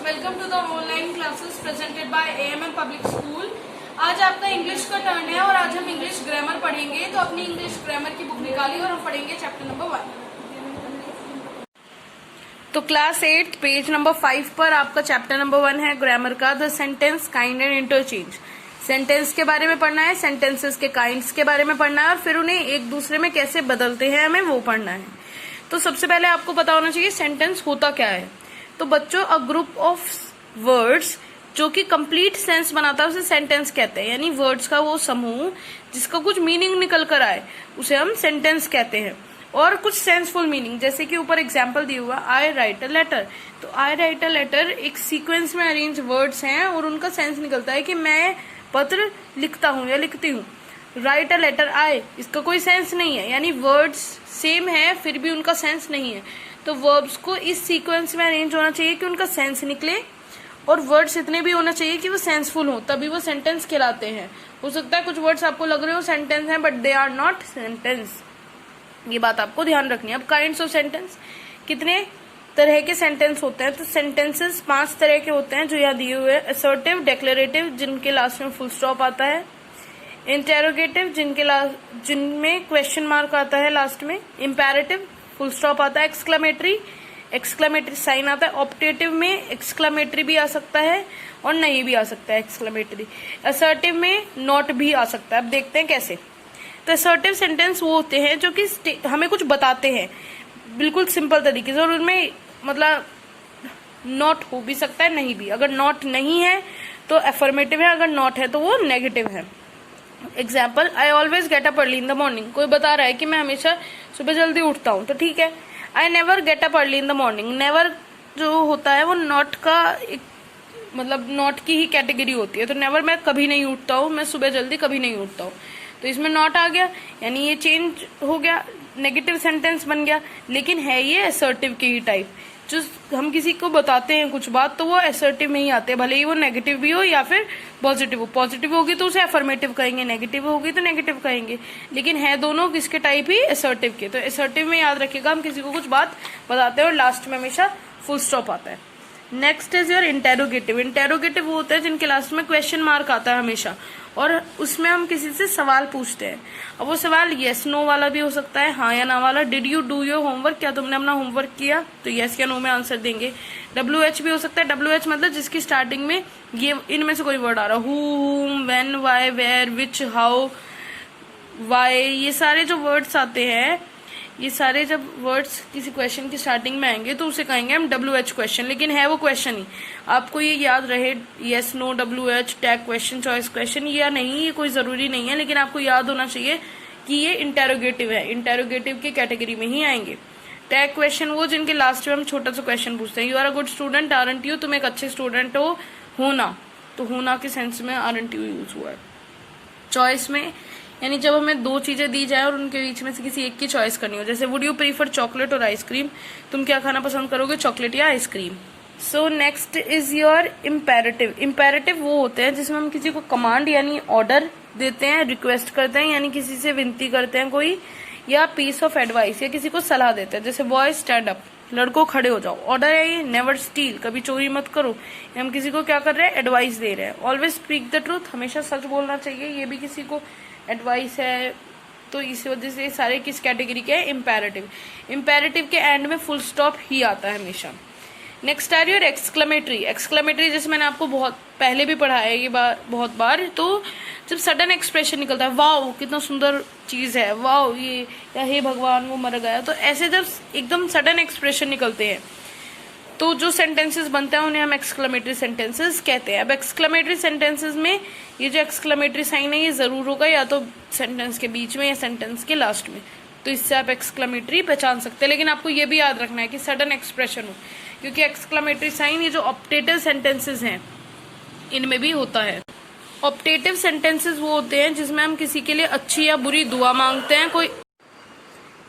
Welcome to the online classes presented by AMM public school. आज आपका English का turn है और आज हम इंग्लिश ग्रामर पढ़ेंगे। तो अपनी इंग्लिश ग्रामर की बुक निकाली और हम पढ़ेंगे चैप्टर नंबर 1। तो क्लास 8 पेज नंबर 5 पर आपका चैप्टर नंबर 1 है ग्रामर का, the sentence, kind and interchange. Sentence के बारे में पढ़ना है, सेंटेंसेस के काइंड्स के बारे में पढ़ना है और फिर उन्हें एक दूसरे में कैसे बदलते हैं हमें वो पढ़ना है। तो सबसे पहले आपको पता होना चाहिए सेंटेंस होता क्या है। तो बच्चों, अ ग्रुप ऑफ वर्ड्स जो कि कंप्लीट सेंस बनाता है उसे सेंटेंस कहते हैं। यानी वर्ड्स का वो समूह जिसका कुछ मीनिंग निकल कर आए उसे हम सेंटेंस कहते हैं। और कुछ सेंसफुल मीनिंग, जैसे कि ऊपर एग्जाम्पल दिया हुआ आई राइट अ लेटर। तो आई राइट अ लेटर एक सीक्वेंस में अरेंज वर्ड्स हैं और उनका सेंस निकलता है कि मैं पत्र लिखता हूँ या लिखती हूँ। राइट अ लेटर आई, इसका कोई सेंस नहीं है, यानी वर्ड्स सेम है फिर भी उनका सेंस नहीं है। तो वर्ब्स को इस सीक्वेंस में अरेंज होना चाहिए कि उनका सेंस निकले और वर्ड्स इतने भी होना चाहिए कि वो सेंसफुल हो, तभी वो सेंटेंस कहलाते हैं। हो सकता है कुछ वर्ड्स आपको लग रहे हो सेंटेंस हैं but they are not sentence, ये बात आपको ध्यान रखनी है। अब काइंड्स ऑफ सेंटेंस, कितने तरह के सेंटेंस होते हैं? तो सेंटेंसेस 5 तरह के होते हैं जो यहाँ दिए हुए हैं। असर्टिव, डिक्लेरेटिव जिनके लास्ट में फुल स्टॉप आता है, इंटेरोगेटिव जिनमें क्वेश्चन मार्क आता है लास्ट में, इंपेरेटिव फुल स्टॉप आता है, एक्सक्लेमेटरी साइन आता है, ऑप्टेटिव में एक्सक्लेमेटरी भी आ सकता है और नहीं भी आ सकता है एक्सक्लेमेटरी, असर्टिव में नॉट भी आ सकता है। अब देखते हैं कैसे। तो असर्टिव सेंटेंस वो होते हैं जो कि हमें कुछ बताते हैं बिल्कुल सिंपल तरीके से और उनमें मतलब नॉट हो भी सकता है नहीं भी। अगर नॉट नहीं है तो अफर्मेटिव है, अगर नॉट है तो वो नेगेटिव है। Example, I always get up early in the morning. कोई बता रहा है कि मैं हमेशा सुबह जल्दी उठता हूँ, तो ठीक है। I never get up early in the morning, never जो होता है वो नॉट का एक मतलब नॉट की ही कैटेगरी होती है। तो नेवर मैं कभी नहीं उठता हूँ, मैं सुबह जल्दी कभी नहीं उठता हूँ, तो इसमें नॉट आ गया, यानी ये चेंज हो गया, नेगेटिव सेंटेंस बन गया। लेकिन है ये असर्टिव की ही टाइप, जो हम किसी को बताते हैं कुछ बात तो वो असर्टिव में ही आते हैं, भले ही वो नेगेटिव भी हो या फिर पॉजिटिव हो। पॉजिटिव होगी तो उसे अफर्मेटिव कहेंगे, नेगेटिव होगी तो नेगेटिव कहेंगे, लेकिन है दोनों किसके टाइप ही, असर्टिव के। तो असर्टिव में याद रखिएगा हम किसी को कुछ बात बताते हैं और लास्ट में हमेशा फुल स्टॉप आता है। Next is your interrogative. Interrogative वो होते हैं जिनके लास्ट में क्वेश्चन मार्क आता है हमेशा और उसमें हम किसी से सवाल पूछते हैं। अब वो सवाल येस नो वाला भी हो सकता है, हाँ या ना वाला। Did you do your homework, क्या तुमने अपना होमवर्क किया, तो येस या नो में आंसर देंगे। WH भी हो सकता है। WH मतलब जिसकी स्टार्टिंग में ये इनमें से कोई वर्ड आ रहा, whom, when, why, where, which, how, why, ये सारे जो वर्ड्स आते हैं, ये सारे जब वर्ड्स किसी क्वेश्चन की स्टार्टिंग में आएंगे तो उसे कहेंगे हम WH क्वेश्चन, लेकिन है वो क्वेश्चन ही। आपको ये याद रहे yes no, WH, tag question, choice question या नहीं, ये कोई जरूरी नहीं है, लेकिन आपको याद होना चाहिए कि ये इंटेरोगेटिव है, इंटेरोगेटिव की कैटेगरी में ही आएंगे। टैग क्वेश्चन वो जिनके लास्ट में हम छोटा सा क्वेश्चन पूछते हैं, you are a good student, aren't you, तुम एक अच्छे स्टूडेंट हो, होना, तो होना के सेंस में आरंट यू यूज हुआ है। चॉइस में यानी जब हमें दो चीजें दी जाए और उनके बीच में से किसी एक की चॉइस करनी हो, जैसे वुड यू प्रीफर चॉकलेट और आइसक्रीम, तुम क्या खाना पसंद करोगे, चॉकलेट या ice cream. So next is your imperative. Imperative वो होते हैं जिसमें हम किसी को कमांड यानी ऑर्डर देते हैं, रिक्वेस्ट करते हैं यानी किसी से विनती करते हैं कोई, या पीस ऑफ एडवाइस या किसी को सलाह देते हैं, जैसे बॉय स्टैंड अप, लड़कों खड़े हो जाओ। ऑर्डर है ये, नेवर स्टील, कभी चोरी मत करो, हम किसी को क्या कर रहे हैं, एडवाइस दे रहे हैं। ऑलवेज स्पीक द ट्रूथ, हमेशा सच बोलना चाहिए, ये भी किसी को एडवाइस है। तो इस वजह से सारे किस कैटेगरी के हैं, इम्पेरेटिव। इम्पेरेटिव के एंड में फुल स्टॉप ही आता है हमेशा। Next are your exclamatory. Exclamatory जैसे मैंने आपको बहुत पहले भी पढ़ाया है ये बहुत बार, तो जब सडन एक्सप्रेशन निकलता है, वाओ कितना सुंदर चीज है, वाओ ये, या हे भगवान वो मर गया, तो ऐसे जब एकदम सडन एक्सप्रेशन निकलते हैं तो जो सेंटेंसेस बनते हैं उन्हें हम एक्सक्लेमेटरी सेंटेंसेस कहते हैं। अब एक्सक्लेमेटरी सेंटेंसेस में ये जो एक्सक्लेमेटरी साइन है ये जरूर होगा या तो सेंटेंस के बीच में या सेंटेंस के लास्ट में, तो इससे आप एक्सक्लेमेटरी पहचान सकते हैं। लेकिन आपको ये भी याद रखना है कि सडन एक्सप्रेशन हो, क्योंकि एक्सक्लेमेटरी साइन ये जो ऑप्टेटिव सेंटेंसेस हैं इनमें भी होता है। ऑप्टेटिव सेंटेंसेस वो होते हैं जिसमें हम किसी के लिए अच्छी या बुरी दुआ मांगते हैं, कोई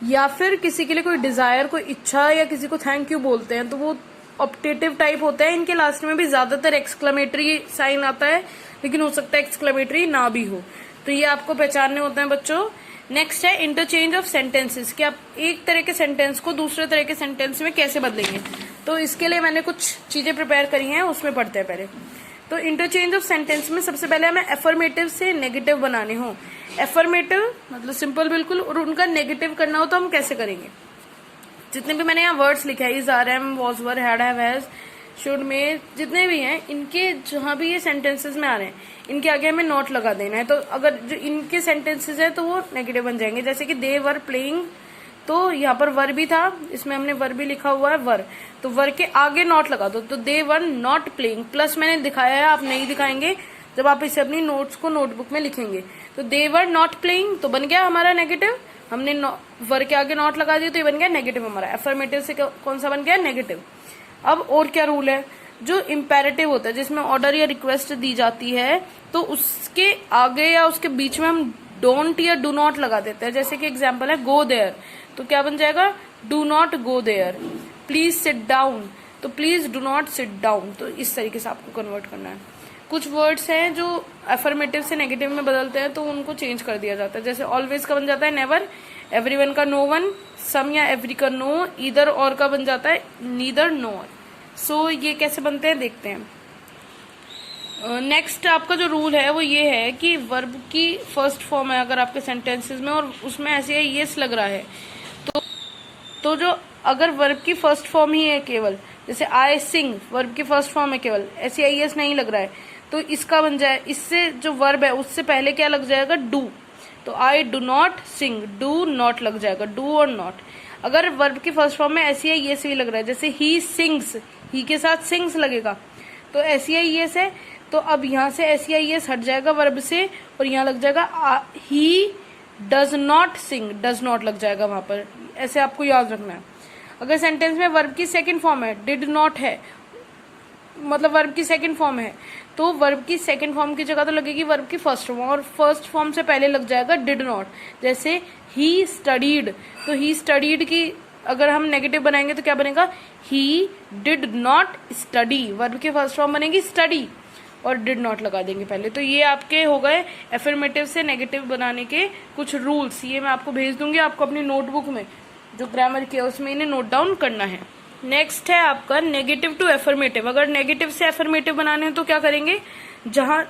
या फिर किसी के लिए कोई डिजायर, कोई इच्छा, या किसी को थैंक यू बोलते हैं, तो वो ऑप्टेटिव टाइप होता है। इनके लास्ट में भी ज्यादातर एक्सक्लेमेटरी साइन आता है, लेकिन हो सकता है एक्सक्लेमेटरी ना भी हो, तो ये आपको पहचानने होते हैं बच्चों। नेक्स्ट है इंटरचेंज ऑफ सेंटेंसेस, कि आप एक तरह के सेंटेंस को दूसरे तरह के सेंटेंस में कैसे बदलेंगे। तो इसके लिए मैंने कुछ चीजें प्रिपेयर करी हैं, उसमें पढ़ते हैं पहले। तो इंटरचेंज ऑफ सेंटेंस में सबसे पहले हमें एफर्मेटिव से नेगेटिव बनाने हो। एफर्मेटिव मतलब सिंपल बिल्कुल, और उनका नेगेटिव करना हो तो हम कैसे करेंगे। जितने भी मैंने यहाँ वर्ड्स लिखे हैं, is, are, am, was, were, had, have, has, should, may, जितने भी हैं, इनके जहां भी ये सेंटेंसेस में आ रहे हैं इनके आगे हमें नॉट लगा देना है। तो अगर जो इनके सेंटेंसेस है तो वो नेगेटिव बन जाएंगे। जैसे कि दे वर प्लेइंग, तो यहाँ पर वर भी था, इसमें हमने वर भी लिखा हुआ है वर, तो वर के आगे नॉट लगा दो, तो दे वर नॉट प्लेइंग। प्लस मैंने दिखाया है, आप नहीं दिखाएंगे जब आप इसे अपनी नोट्स को नोटबुक में लिखेंगे। तो दे वर नॉट प्लेइंग तो बन गया हमारा नेगेटिव, हमने वर के आगे नॉट लगा दिया तो ये बन गया नेगेटिव हमारा। एफर्मेटिव से कौन सा बन गया, नेगेटिव। अब और क्या रूल है, जो इम्पेरेटिव होता है जिसमें ऑर्डर या रिक्वेस्ट दी जाती है तो उसके आगे या उसके बीच में हम डोंट या डू नॉट लगा देते हैं। जैसे कि एग्जांपल है गो देयर, तो क्या बन जाएगा, do not go there. Please sit down, तो please do not sit down. तो इस तरीके से आपको कन्वर्ट करना है। कुछ वर्ड्स हैं जो एफर्मेटिव से नेगेटिव में बदलते हैं तो उनको चेंज कर दिया जाता है। जैसे ऑलवेज का बन जाता है नेवर, एवरीवन का नो वन, सम या एवरी का नो, ईदर और का बन जाता है नीदर नॉर। सो ये कैसे बनते हैं देखते हैं। नेक्स्ट आपका जो रूल है वो ये है कि वर्ब की फर्स्ट फॉर्म है अगर आपके सेंटेंसेस में और उसमें ऐसे है यस लग रहा है, तो जो अगर वर्ब की फर्स्ट फॉर्म ही है केवल, जैसे आई सिंग वर्ब की फर्स्ट फॉर्म है केवल, ऐसे यस नहीं लग रहा है, तो इसका बन जाए, इससे जो वर्ब है उससे पहले क्या लग जाएगा, डू। तो I do not sing, do not लग जाएगा, डू और नॉट। अगर वर्ब की फर्स्ट फॉर्म में ऐसी है यस भी लग रहा है, जैसे ही सिंग्स, ही के साथ सिंग्स लगेगा, तो ऐसी है यस है, तो अब यहाँ से ऐसी है यस हट जाएगा वर्ब से और यहाँ लग जाएगा he does not sing, does not लग जाएगा वहां पर। ऐसे आपको याद रखना है। अगर सेंटेंस में वर्ब की सेकंड फॉर्म है, डिड नॉट है, मतलब वर्ब की सेकंड फॉर्म है, तो वर्ब की सेकंड फॉर्म की जगह तो लगेगी वर्ब की फर्स्ट फॉर्म, और फर्स्ट फॉर्म से पहले लग जाएगा डिड नॉट। जैसे ही स्टडीड, तो ही स्टडीड की अगर हम नेगेटिव बनाएंगे तो क्या बनेगा, he did not study, verb की फर्स्ट फॉर्म बनेगी स्टडी और डिड नॉट लगा देंगे पहले। तो ये आपके हो गए एफर्मेटिव से नेगेटिव बनाने के कुछ रूल्स। ये मैं आपको भेज दूंगी, आपको अपनी नोटबुक में जो ग्रामर किया उसमें इन्हें नोट डाउन करना है। नेक्स्ट है आपका नेगेटिव टू एफर्मेटिव। अगर नेगेटिव से एफर्मेटिव बनाने हैं तो क्या करेंगे, जहां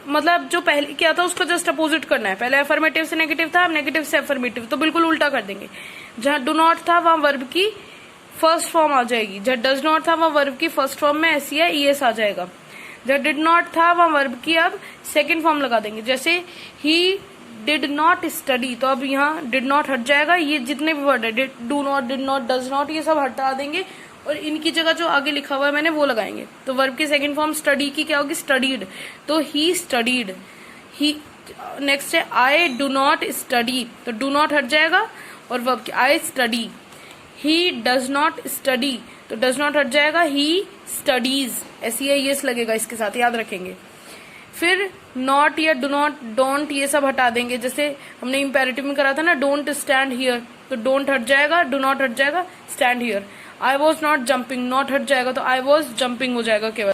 मतलब जो पहले किया था उसको जस्ट अपोजिट करना है। पहले एफर्मेटिव से नेगेटिव था, अब नेगेटिव से एफर्मेटिव, तो बिल्कुल उल्टा कर देंगे। जहां डू नॉट था वहां वर्ब की फर्स्ट फॉर्म आ जाएगी, जहां डज नॉट था वहां वर्ब की फर्स्ट फॉर्म में ऐसी है ईएस आ जाएगा। जहां डिड नॉट था वहां वर्ब की अब सेकेंड फॉर्म लगा देंगे, जैसे ही डिड नॉट स्टडी, तो अब यहाँ डिड नॉट हट जाएगा, ये जितने भी वर्ड है do not, did not, does not, ये सब हटा देंगे और इनकी जगह जो आगे लिखा हुआ है मैंने वो लगाएंगे। तो वर्ब की सेकंड फॉर्म स्टडी की क्या होगी, स्टडीड, तो ही स्टडीड। ही नेक्स्ट है आई डू नॉट स्टडी, तो डू नॉट हट जाएगा और वर्ब की I study. He does not study, तो डज नॉट हट जाएगा, ही स्टडीज, ऐसी है यस लगेगा इसके साथ, याद रखेंगे। फिर नॉट या डू नॉट, डोंट, ये सब हटा देंगे। जैसे हमने इंपेरेटिव में करा था ना, डोंट स्टैंड हियर, तो डोंट हट जाएगा, डू नॉट हट जाएगा, stand here. I was not jumping, not हट जाएगा तो आई वॉज जंपिंग हो जाएगा केवल।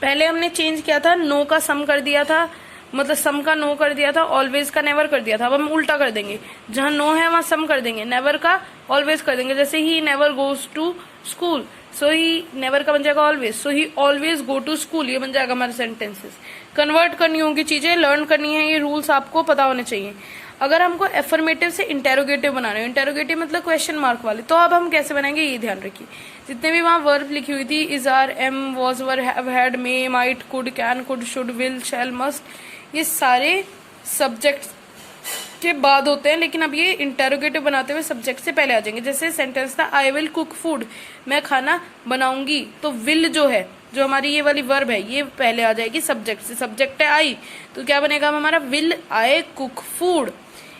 पहले हमने चेंज किया था, नो का सम कर दिया था, मतलब सम का नो कर दिया था, ऑलवेज का नेवर कर दिया था। अब हम उल्टा कर देंगे, जहां नो है वहां सम कर देंगे, नेवर का ऑलवेज कर देंगे। जैसे he never goes to school, so he never का बन जाएगा always, so he always go to school, ये बन जाएगा हमारे सेंटेंसेस। कन्वर्ट करनी होंगी चीजें, लर्न करनी है, ये रूल्स आपको पता होने चाहिए। अगर हमको एफर्मेटिव से इंटेरोगेटिव बनाना है, इंटेरोगेटिव मतलब क्वेश्चन मार्क वाले, तो अब हम कैसे बनाएंगे ये ध्यान रखिए। जितने भी वहां वर्ब लिखी हुई थी, is, are, am, was, were, have, had, may, might, could, can, could, should, will, shall, must, ये सारे सब्जेक्ट के बाद होते हैं, लेकिन अब ये इंटेरोगेटिव बनाते हुए सब्जेक्ट से पहले आ जाएंगे। जैसे सेंटेंस था आई विल कुक फूड, मैं खाना बनाऊंगी, तो विल जो है, जो हमारी ये वाली वर्ब है, ये पहले आ जाएगी सब्जेक्ट से। सब्जेक्ट है आई, तो क्या बनेगा हमारा, विल आई कुक फूड।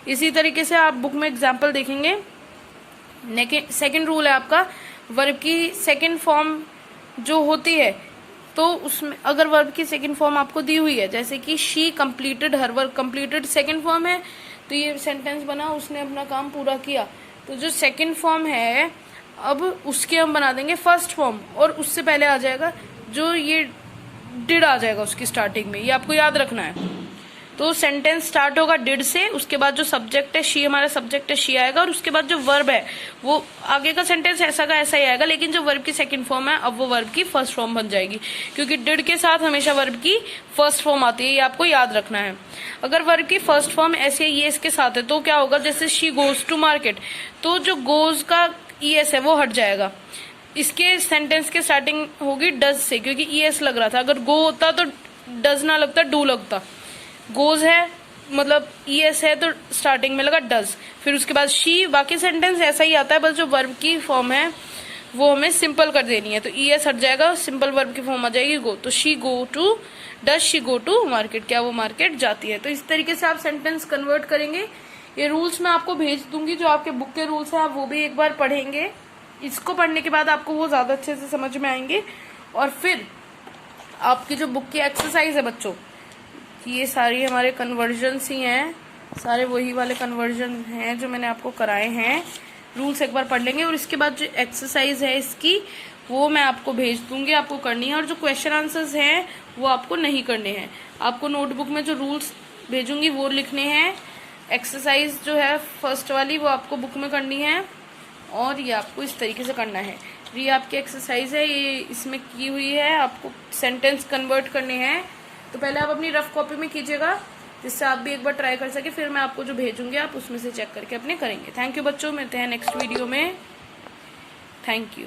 इसी तरीके से आप बुक में एग्जाम्पल देखेंगे। सेकेंड रूल है आपका, वर्ब की सेकेंड फॉर्म जो होती है, तो उसमें अगर वर्ब की सेकंड फॉर्म आपको दी हुई है, जैसे कि she completed her work, completed second form है, तो ये सेंटेंस बना, उसने अपना काम पूरा किया। तो जो सेकंड फॉर्म है अब उसके हम बना देंगे फर्स्ट फॉर्म, और उससे पहले आ जाएगा जो ये डिड आ जाएगा उसकी स्टार्टिंग में, ये आपको याद रखना है। तो सेंटेंस स्टार्ट होगा डिड से, उसके बाद जो सब्जेक्ट है शी, हमारा सब्जेक्ट है शी आएगा, और उसके बाद जो वर्ब है वो आगे का सेंटेंस ऐसा का ऐसा ही आएगा, लेकिन जो वर्ब की सेकंड फॉर्म है अब वो वर्ब की फर्स्ट फॉर्म बन जाएगी, क्योंकि डिड के साथ हमेशा वर्ब की फर्स्ट फॉर्म आती है, ये आपको याद रखना है। अगर वर्ब की फर्स्ट फॉर्म ऐसे ये इसके साथ है तो क्या होगा, जैसे शी गोज टू मार्केट, तो जो गोज का ईएस है वो हट जाएगा, इसके सेंटेंस के स्टार्टिंग होगी डज से, क्योंकि ईएस लग रहा था, अगर गो होता तो डज ना लगता, डू लगता। गोज है मतलब ईएस है तो स्टार्टिंग में लगा डज, फिर उसके बाद शी, बाकी सेंटेंस ऐसा ही आता है, बस जो वर्ब की फॉर्म है वो हमें सिंपल कर देनी है, तो ईएस हट जाएगा, सिंपल वर्ब की फॉर्म आ जाएगी गो। तो she go to, does she go to market, क्या वो मार्केट जाती है। तो इस तरीके से आप सेंटेंस कन्वर्ट करेंगे। ये रूल्स मैं आपको भेज दूंगी, जो आपके बुक के रूल्स हैं आप वो भी एक बार पढ़ेंगे, इसको पढ़ने के बाद आपको वो ज्यादा अच्छे से समझ में आएंगे। और फिर आपकी जो बुक की एक्सरसाइज है बच्चों, ये सारी हमारे कन्वर्जन्स ही हैं, सारे वही वाले कन्वर्जन हैं जो मैंने आपको कराए हैं। रूल्स एक बार पढ़ लेंगे और इसके बाद जो एक्सरसाइज है इसकी वो मैं आपको भेज दूंगी, आपको करनी है। और जो क्वेश्चन आंसर्स हैं वो आपको नहीं करने हैं, आपको नोटबुक में जो रूल्स भेजूंगी वो लिखने हैं। एक्सरसाइज जो है फर्स्ट वाली वो आपको बुक में करनी है, और ये आपको इस तरीके से करना है। ये आपकी एक्सरसाइज है, ये इसमें की हुई है, आपको सेंटेंस कन्वर्ट करने हैं। तो पहले आप अपनी रफ कॉपी में कीजिएगा, जिससे आप भी एक बार ट्राई कर सके, फिर मैं आपको जो भेजूंगी आप उसमें से चेक करके अपने करेंगे। थैंक यू बच्चों, मिलते हैं नेक्स्ट वीडियो में। Thank you.